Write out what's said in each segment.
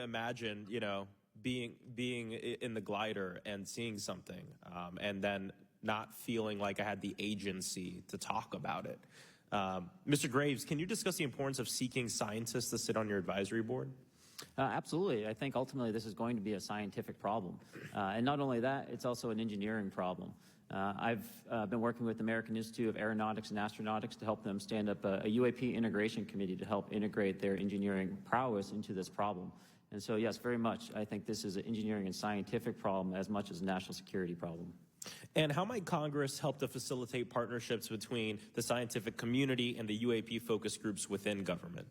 imagine, being in the glider and seeing something, and then not feeling like I had the agency to talk about it. Mr. Graves, can you discuss the importance of seeking scientists to sit on your advisory board? Absolutely. I think ultimately this is going to be a scientific problem. And not only that, it's also an engineering problem. I've been working with the American Institute of Aeronautics and Astronautics to help them stand up a UAP integration committee to help integrate their engineering prowess into this problem. And so, yes, very much, I think this is an engineering and scientific problem as much as a national security problem. And how might Congress help to facilitate partnerships between the scientific community and the UAP focus groups within government?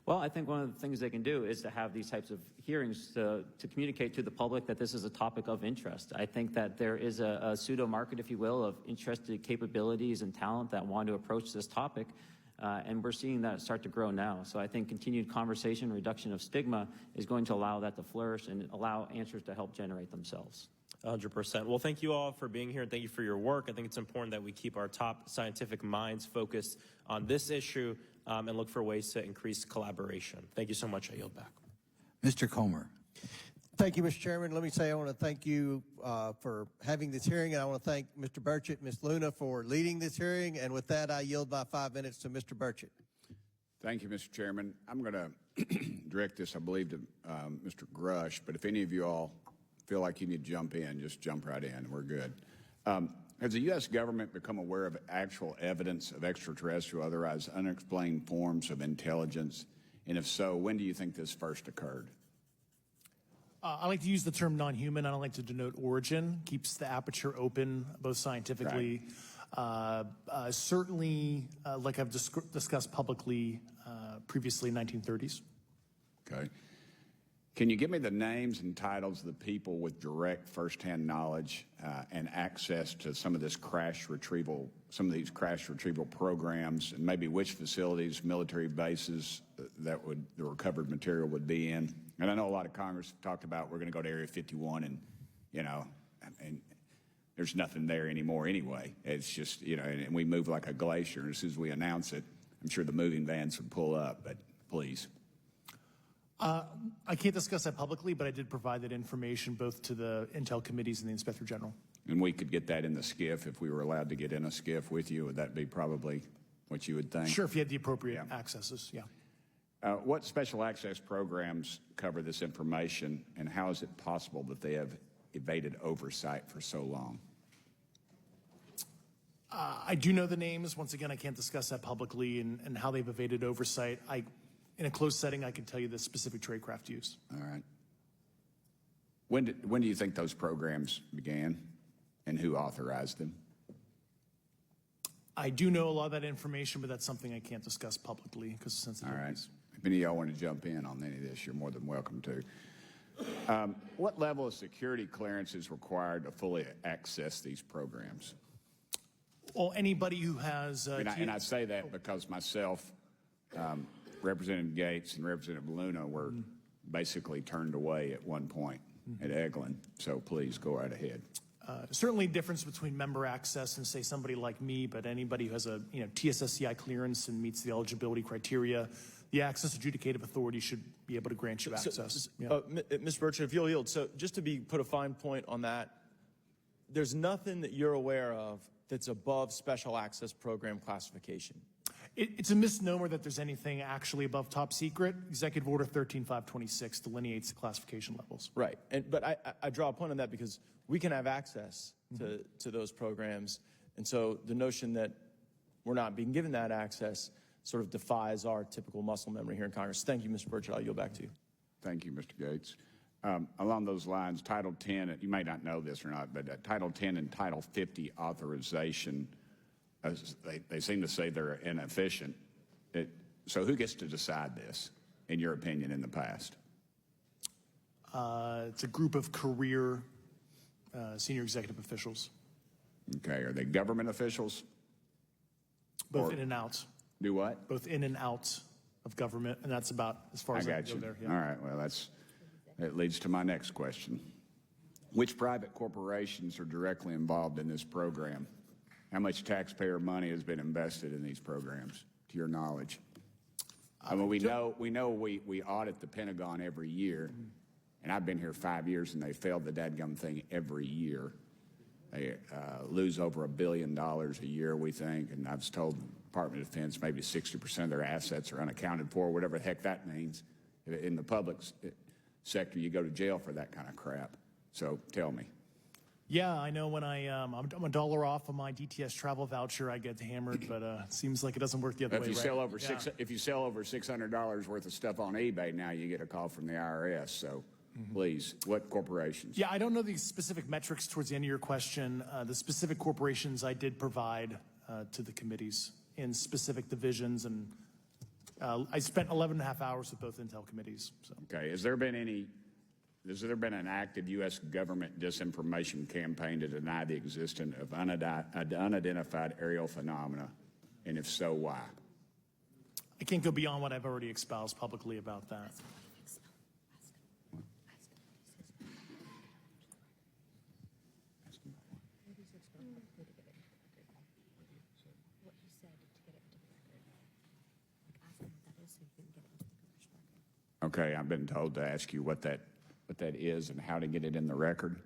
Well, I think one of the things they can do is to have these types of hearings to communicate to the public that this is a topic of interest. I think that there is a pseudo-market, if you will, of interested capabilities and talent that want to approach this topic, and we're seeing that start to grow now. So I think continued conversation, reduction of stigma is going to allow that to flourish and allow answers to help generate themselves. 100%. Well, thank you all for being here, and thank you for your work. I think it's important that we keep our top scientific minds focused on this issue and look for ways to increase collaboration. Thank you so much. I yield back. Mr. Comer. Thank you, Mr. Chairman. Let me say I want to thank you for having this hearing, and I want to thank Mr. Burchett, Ms. Luna for leading this hearing. And with that, I yield my 5 minutes to Mr. Burchett. Thank you, Mr. Chairman. I'm going to direct this, I believe, to Mr. Grush, but if any of you all feel like you need to jump in, just jump right in. We're good. Has the U.S. government become aware of actual evidence of extraterrestrial, otherwise unexplained forms of intelligence? And if so, when do you think this first occurred? I like to use the term non-human. I don't like to denote origin. Keeps the aperture open, both scientifically. Right. Certainly, like I've discussed publicly previously, 1930s. Okay. Can you give me the names and titles of the people with direct firsthand knowledge and access to some of this crash retrieval, some of these crash retrieval programs, and maybe which facilities, military bases that the recovered material would be in? And I know a lot of Congress have talked about we're going to go to Area 51, and and there's nothing there anymore anyway. It's just and we move like a glacier. And as soon as we announce it, I'm sure the moving vans would pull up. But please. I can't discuss that publicly, but I did provide that information both to the Intel committees and the Inspector General. And we could get that in the SCIF if we were allowed to get in a SCIF with you. Would that be probably what you would think? Sure, if you had the appropriate accesses, yeah. What special access programs cover this information, and how is it possible that they have evaded oversight for so long? I do know the names. Once again, I can't discuss that publicly and how they've evaded oversight. In a closed setting, I can tell you the specific tradecraft use. All right. When do you think those programs began, and who authorized them? I do know a lot of that information, but that's something I can't discuss publicly because of sensitive. All right. If any of y'all want to jump in on any of this, you're more than welcome to. What level of security clearance is required to fully access these programs? Well, anybody who has... and I say that because myself, Representative Gates and Representative Luna were basically turned away at one point at Eglin. So please go right ahead. Certainly difference between member access and say somebody like me, but anybody who has a TSSCI clearance and meets the eligibility criteria, the access adjudicative authority should be able to grant you access. Mr. Burchett, if you'll yield, so just to put a fine point on that, there's nothing that you're aware of that's above special access program classification. It's a misnomer that there's anything actually above top secret. Executive Order 13526 delineates the classification levels. Right, but I draw a point on that because we can have access to those programs, and so the notion that we're not being given that access sort of defies our typical muscle memory here in Congress. Thank you, Mr. Burchett. I'll yield back to you. Thank you, Mr. Gates. Along those lines, Title 10, you may not know this or not, but Title 10 and Title 50 authorization, they seem to say they're inefficient. So who gets to decide this, in your opinion, in the past? It's a group of career senior executive officials. Okay, are they government officials? Both in and out. Do what? Both in and out of government, and that's about as far as I can go there. Yeah. All right, well, that leads to my next question. Which private corporations are directly involved in this program? How much taxpayer money has been invested in these programs, to your knowledge? I mean, we know we audit the Pentagon every year, and I've been here 5 years, and they failed the dadgum thing every year. They lose over $1 billion a year, we think, and I've told the Department of Defense maybe 60% of their assets are unaccounted for, whatever the heck that means. In the public sector, you go to jail for that kind of crap. So tell me. Yeah, I know when I'm $1 off of my DTS travel voucher, I get hammered, but it seems like it doesn't work the other way. If you right? sell over Yeah. if you sell over $600 worth of stuff on eBay, now you get a call from the IRS. So please, what corporations? Yeah, I don't know the specific metrics towards the end of your question. The specific corporations I did provide to the committees in specific divisions, and I spent 11 and a half hours with both Intel committees. So. Okay, has there been an active U.S. government disinformation campaign to deny the existence of unidentified aerial phenomena? And if so, why? I can't go beyond what I've already espoused publicly about that. Okay, I've been told to ask you what that is and how to get it in the record.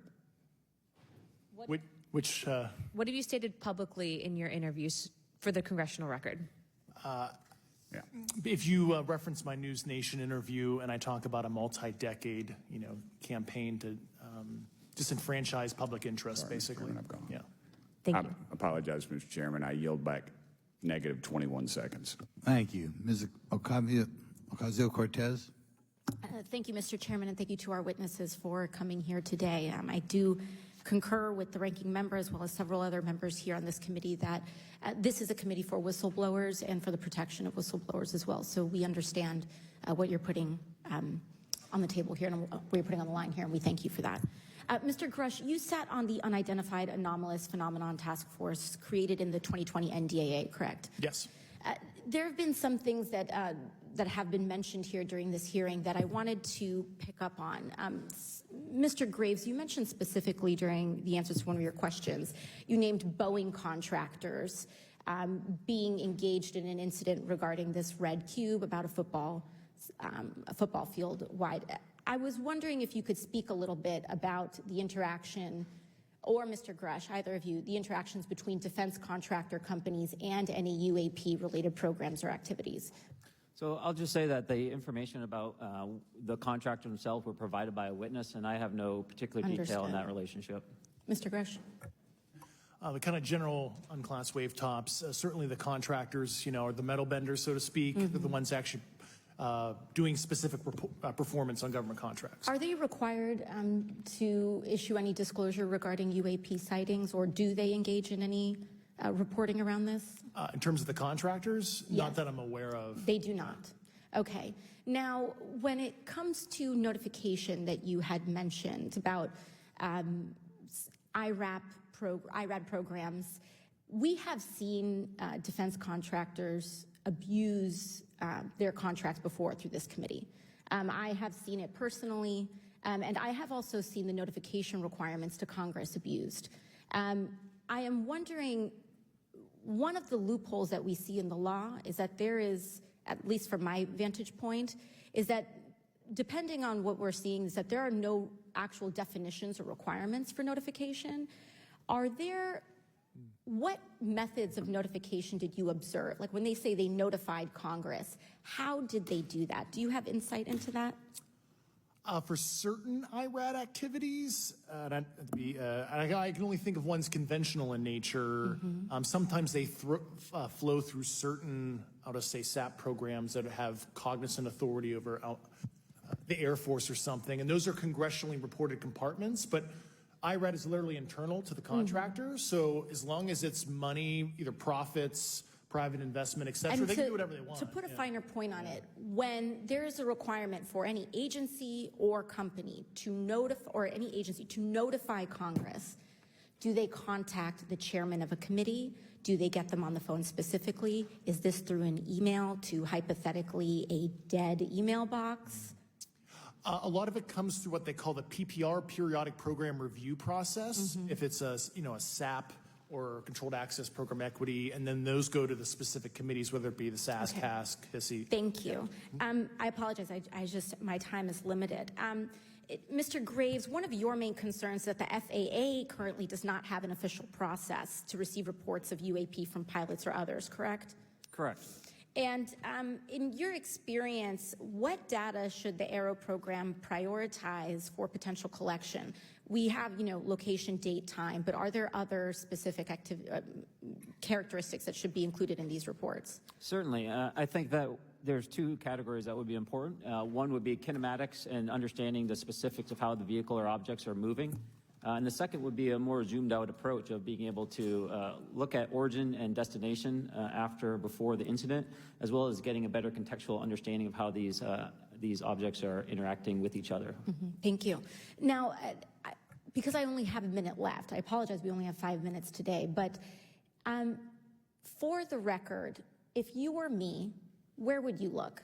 What have you stated publicly in your interviews for the congressional record? Yeah. if you reference my News Nation interview and I talk about a multi-decade, campaign to disenfranchise public interest, Sorry, Mr. Basically. Chairman, I've gone. Yeah. Thank I you. apologize, Mr. Chairman. I yield back negative 21 seconds. Thank you. Ms. Ocasio-Cortez. Thank you, Mr. Chairman, and thank you to our witnesses for coming here today. I do concur with the ranking member as well as several other members here on this committee that this is a committee for whistleblowers and for the protection of whistleblowers as well. So we understand what you're putting on the table here and what you're putting on the line here, and we thank you for that. Mr. Grush, you sat on the Unidentified Anomalous Phenomenon Task Force created in the 2020 NDAA, correct? Yes. There have been some things that have been mentioned here during this hearing that I wanted to pick up on. Mr. Graves, you mentioned specifically during the answers to one of your questions, you named Boeing contractors being engaged in an incident regarding this red cube about a football field wide. I was wondering if you could speak a little bit about the interaction, or Mr. Grush, either of you, the interactions between defense contractor companies and any UAP-related programs or activities. So I'll just say that the information about the contractor himself were provided by a witness, and I have no particular detail in that relationship. Mr. Grush. The kind of general unclassed wave tops, certainly the contractors, are the metal benders, so to speak. They're the ones actually doing specific performance on government contracts. Are they required to issue any disclosure regarding UAP sightings, or do they engage in any reporting around this? In terms of the contractors, Yes. Not that I'm aware of. They do not. Okay. Now, when it comes to notification that you had mentioned about IRAD programs, we have seen defense contractors abuse their contracts before through this committee. I have seen it personally, and I have also seen the notification requirements to Congress abused. I am wondering, one of the loopholes that we see in the law is that there is, at least from my vantage point, is that depending on what we're seeing, is that there are no actual definitions or requirements for notification. What methods of notification did you observe? Like when they say they notified Congress, how did they do that? Do you have insight into that? For certain IRAD activities, I can only think of ones conventional in nature. Sometimes they flow through certain, I'll just say, SAP programs that have cognizant authority over the Air Force or something, and those are congressionally reported compartments, but IRAD is literally internal to the contractor, so as long as it's money, either profits, private investment, et cetera, they can do whatever they want. To put a finer point on it, when there is a requirement for any agency or company to notify Congress, do they contact the chairman of a committee? Do they get them on the phone specifically? Is this through an email to hypothetically a dead email box? A lot of it comes through what they call the PPR, Periodic Program Review process. If it's a SAP or controlled access program equity, and then those go to the specific committees, whether it be the SAS, Okay. CASC, HISI. Thank you. I apologize. I just, my time is limited. Mr. Graves, one of your main concerns is that the FAA currently does not have an official process to receive reports of UAP from pilots or others, correct? Correct. And in your experience, what data should the Aero program prioritize for potential collection? We have, location, date, time, but are there other specific characteristics that should be included in these reports? Certainly. I think that there's two categories that would be important. One would be kinematics and understanding the specifics of how the vehicle or objects are moving. And the second would be a more zoomed out approach of being able to look at origin and destination before the incident, as well as getting a better contextual understanding of how these objects are interacting with each other. Thank you. Now, because I only have a minute left, I apologize, we only have 5 minutes today, but for the record, if you were me, where would you look?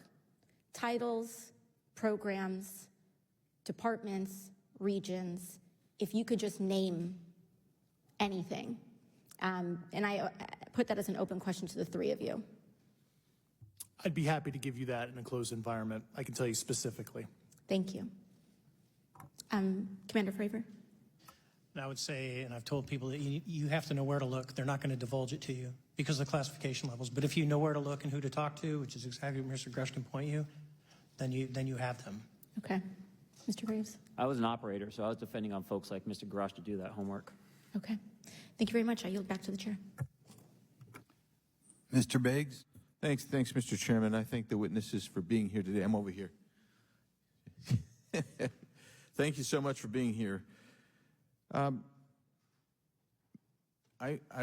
Titles, programs, departments, regions, if you could just name anything. And I put that as an open question to the three of you. I'd be happy to give you that in a closed environment. I can tell you specifically. Thank you. Commander Fravor? And I would say, and I've told people that you have to know where to look. They're not going to divulge it to you because of the classification levels. But if you know where to look and who to talk to, which is exactly what Mr. Grush can point you, then you have them. Okay. Mr. Graves? I was an operator, so I was depending on folks like Mr. Grosh to do that homework. Okay. Thank you very much. I yield back to the chair. Mr. Beggs? Thanks, Mr. Chairman. I thank the witnesses for being here today. I'm over here. Thank you so much for being here. I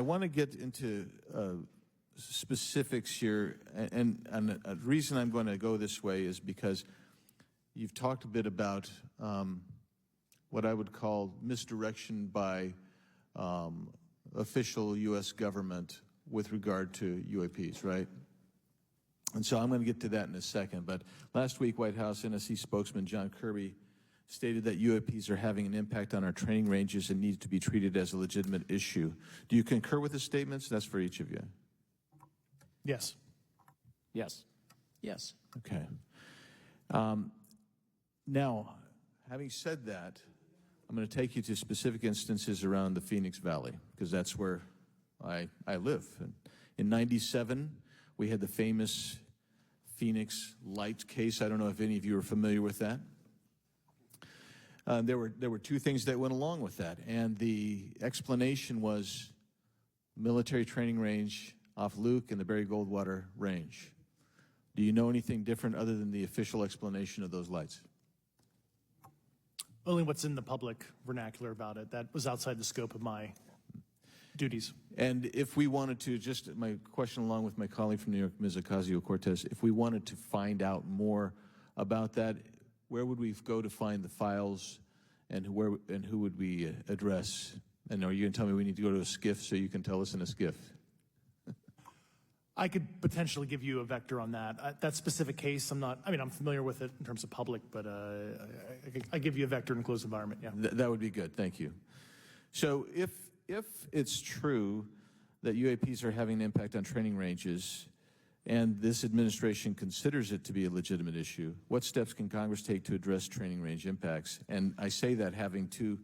want to get into specifics here, and a reason I'm going to go this way is because you've talked a bit about what I would call misdirection by official U.S. government with regard to UAPs, right? And so I'm going to get to that in a second. But last week, White House NSC spokesman John Kirby stated that UAPs are having an impact on our training ranges and need to be treated as a legitimate issue. Do you concur with his statements? That's for each of you. Yes. Yes. Yes. Okay. Now, having said that, I'm going to take you to specific instances around the Phoenix Valley, because that's where I live. In '97, we had the famous Phoenix Light case. I don't know if any of you are familiar with that. There were two things that went along with that, and the explanation was military training range off Luke and the Barry Goldwater Range. Do you know anything different other than the official explanation of those lights? Only what's in the public vernacular about it. That was outside the scope of my duties. And if we wanted to, just my question along with my colleague from New York, Ms. Ocasio-Cortez, if we wanted to find out more about that, where would we go to find the files, and who would we address? And are you going to tell me we need to go to a SCIF so you can tell us in a SCIF? I could potentially give you a vector on that. That specific case, I'm familiar with it in terms of public, but I give you a vector in a closed environment, yeah. That would be good, thank you. So if it's true that UAPs are having an impact on training ranges, and this administration considers it to be a legitimate issue, what steps can Congress take to address training range impacts? And I say that having two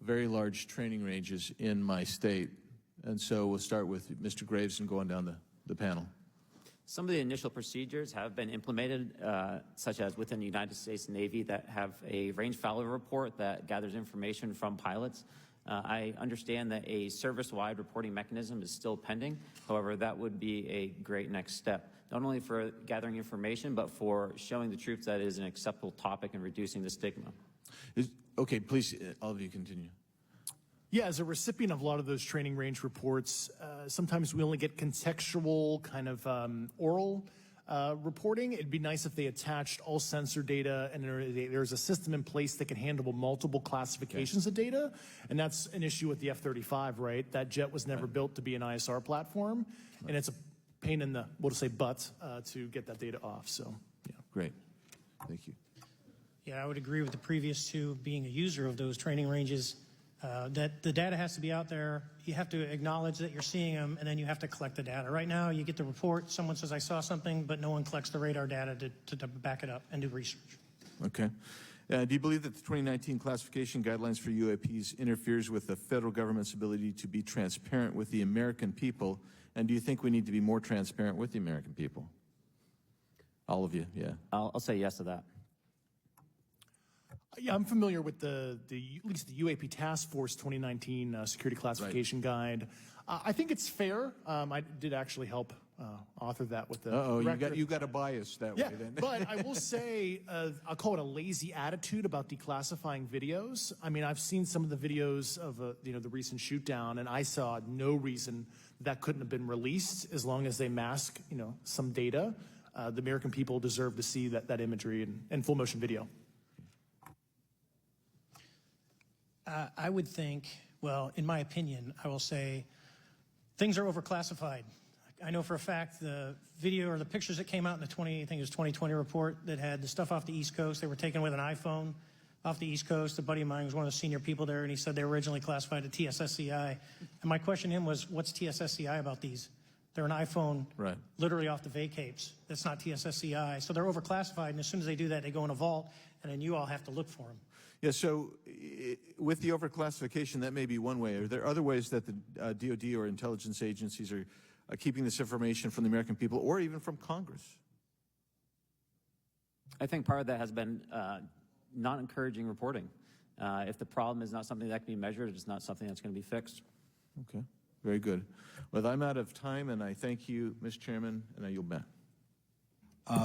very large training ranges in my state. And so we'll start with Mr. Graves and going down the panel. Some of the initial procedures have been implemented, such as within the United States Navy, that have a range failure report that gathers information from pilots. I understand that a service-wide reporting mechanism is still pending. However, that would be a great next step, not only for gathering information, but for showing the troops that it is an acceptable topic and reducing the stigma. Okay, please, all of you continue. Yeah, as a recipient of a lot of those training range reports, sometimes we only get contextual kind of oral reporting. It'd be nice if they attached all sensor data and there's a system in place that can handle multiple classifications of data. And that's an issue with the F-35, right? That jet was never built to be an ISR platform. And it's a pain in the, we'll just say butt, to get that data off. So, yeah. Great. Thank you. Yeah, I would agree with the previous two. Being a user of those training ranges, that the data has to be out there. You have to acknowledge that you're seeing them, and then you have to collect the data. Right now, you get the report, someone says, I saw something, but no one collects the radar data to back it up and do research. Okay. Do you believe that the 2019 classification guidelines for UAPs interferes with the federal government's ability to be transparent with the American people? And do you think we need to be more transparent with the American people? All of you, yeah. I'll say yes to that. Yeah, I'm familiar with at least the UAP Task Force 2019 Security Classification Guide. I think it's fair. I did actually help author that with the. You got a bias that Yeah, way then. but I will say, I'll call it a lazy attitude about declassifying videos. I mean, I've seen some of the videos of the recent shoot down, and I saw no reason that couldn't have been released as long as they mask some data. The American people deserve to see that imagery and full motion video. I would think, well, in my opinion, I will say things are overclassified. I know for a fact the video or the pictures that came out in the 2020 report that had the stuff off the East Coast, they were taken with an iPhone off the East Coast. A buddy of mine was one of the senior people there, and he said they were originally classified at TSSCI. And my question to him was, what's TSSCI about these? They're an iPhone literally off the vacapes. That's not TSSCI. So they're overclassified, and as soon as they do that, they go in a vault, and then you all have to look for them. Yeah, so with the overclassification, that may be one way. Are there other ways that the DOD or intelligence agencies are keeping this information from the American people or even from Congress? I think part of that has been not encouraging reporting. If the problem is not something that can be measured, it's not something that's going to be fixed. Okay, very good. Well, I'm out of time, and I thank you, Mr. Chairman, and I yield back.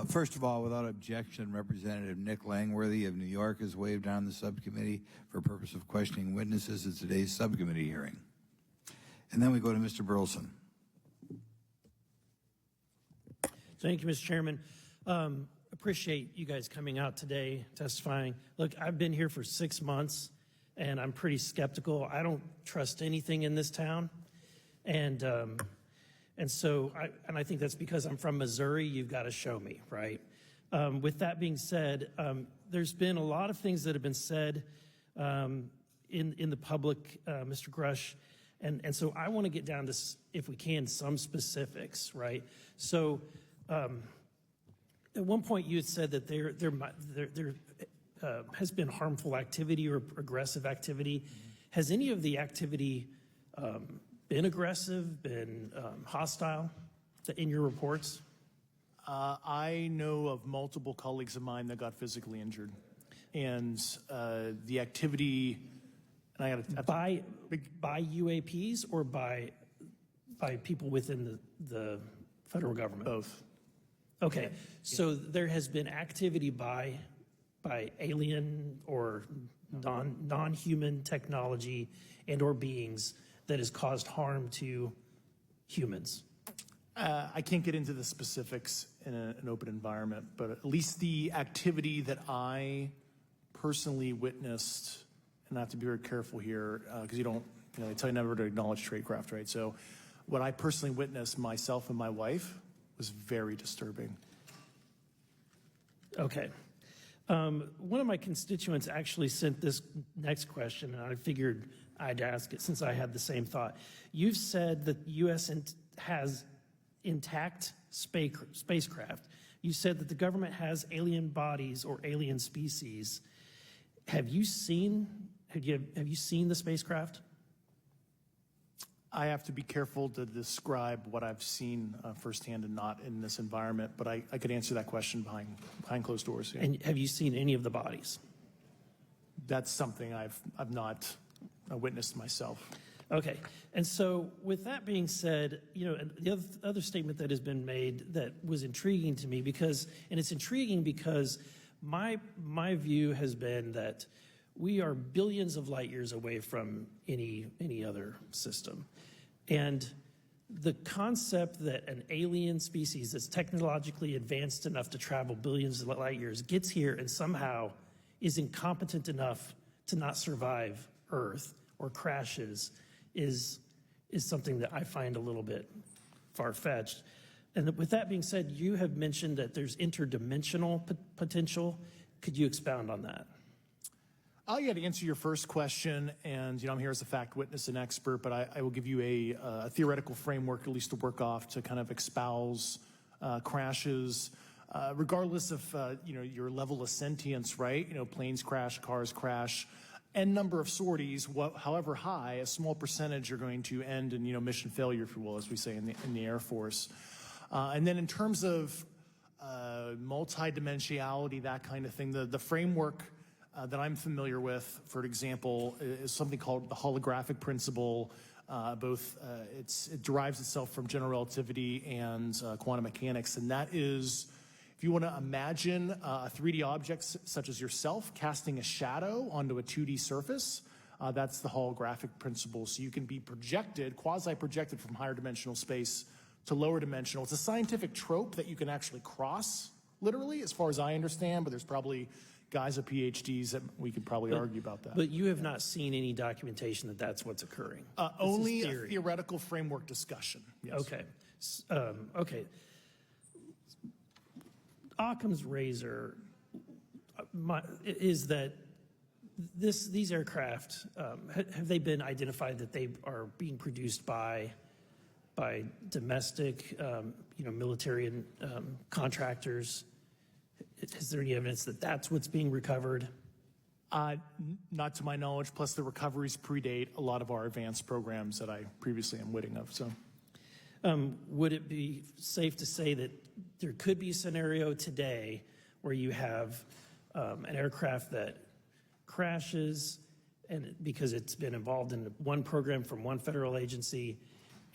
First of all, without objection, Representative Nick Langworthy of New York has waived on the subcommittee for purpose of questioning witnesses at today's subcommittee hearing. And then we go to Mr. Burleson. Thank you, Mr. Chairman. Appreciate you guys coming out today, testifying. Look, I've been here for 6 months, and I'm pretty skeptical. I don't trust anything in this town. And so I think that's because I'm from Missouri. You've got to show me, right? With that being said, there's been a lot of things that have been said in the public, Mr. Grush, and so I want to get down to, if we can, some specifics, right? So at one point you had said that there has been harmful activity or aggressive activity. Has any of the activity been aggressive, been hostile in your reports? I know of multiple colleagues of mine that got physically injured. And the activity, and I got by UAPs or by people within the federal government? Both. Okay, so there has been activity by alien or non-human technology and or beings that has caused harm to humans. I can't get into the specifics in an open environment, but at least the activity that I personally witnessed, and I have to be very careful here because they tell you never to acknowledge tradecraft, right? So what I personally witnessed myself and my wife was very disturbing. Okay. One of my constituents actually sent this next question, and I figured I'd ask it since I had the same thought. You've said that the U.S. has intact spacecraft. You said that the government has alien bodies or alien species. Have you seen the spacecraft? I have to be careful to describe what I've seen firsthand and not in this environment, but I could answer that question behind closed doors. Yeah. And have you seen any of the bodies? That's something I've not witnessed myself. Okay, and so with that being said, the other statement that has been made that was intriguing to me and it's intriguing because my view has been that we are billions of light years away from any other system. And the concept that an alien species that's technologically advanced enough to travel billions of light years gets here and somehow is incompetent enough to not survive Earth or crashes is something that I find a little bit far-fetched. And with that being said, you have mentioned that there's interdimensional potential. Could you expound on that? Yeah, to answer your first question, and I'm here as a fact witness and expert, but I will give you a theoretical framework, at least to work off, to kind of espouse crashes, regardless of your level of sentience, right? Planes crash, cars crash, n number of sorties, however high, a small percentage are going to end in mission failure, if you will, as we say in the Air Force. And then in terms of multidimensionality, that kind of thing, the framework that I'm familiar with, for example, is something called the holographic principle. It derives itself from general relativity and quantum mechanics, and that is, if you want to imagine a 3D object such as yourself casting a shadow onto a 2D surface, that's the holographic principle. So you can be projected, quasi-projected from higher dimensional space to lower dimensional. It's a scientific trope that you can actually cross, literally, as far as I understand, but there's probably guys with PhDs that we could probably argue about that. But you have not seen any documentation that that's what's occurring? Only a theoretical framework discussion. Yes. Okay. Okay. Occam's razor is that these aircraft, have they been identified that they are being produced by domestic, military and contractors? Is there any evidence that that's what's being recovered? Not to my knowledge, plus the recoveries predate a lot of our advanced programs that I previously am witting of. So, would it be safe to say that there could be a scenario today where you have an aircraft that crashes and because it's been involved in one program from one federal agency,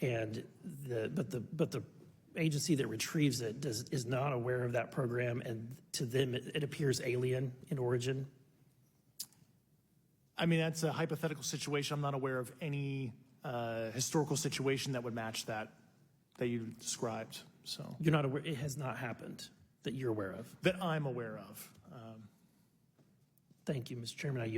and but the agency that retrieves it is not aware of that program, and to them it appears alien in origin? I mean, that's a hypothetical situation. I'm not aware of any historical situation that would match that you described. So you're not aware, it has not happened that you're aware of? That I'm aware of. Thank you, Mr. Chairman. I yield.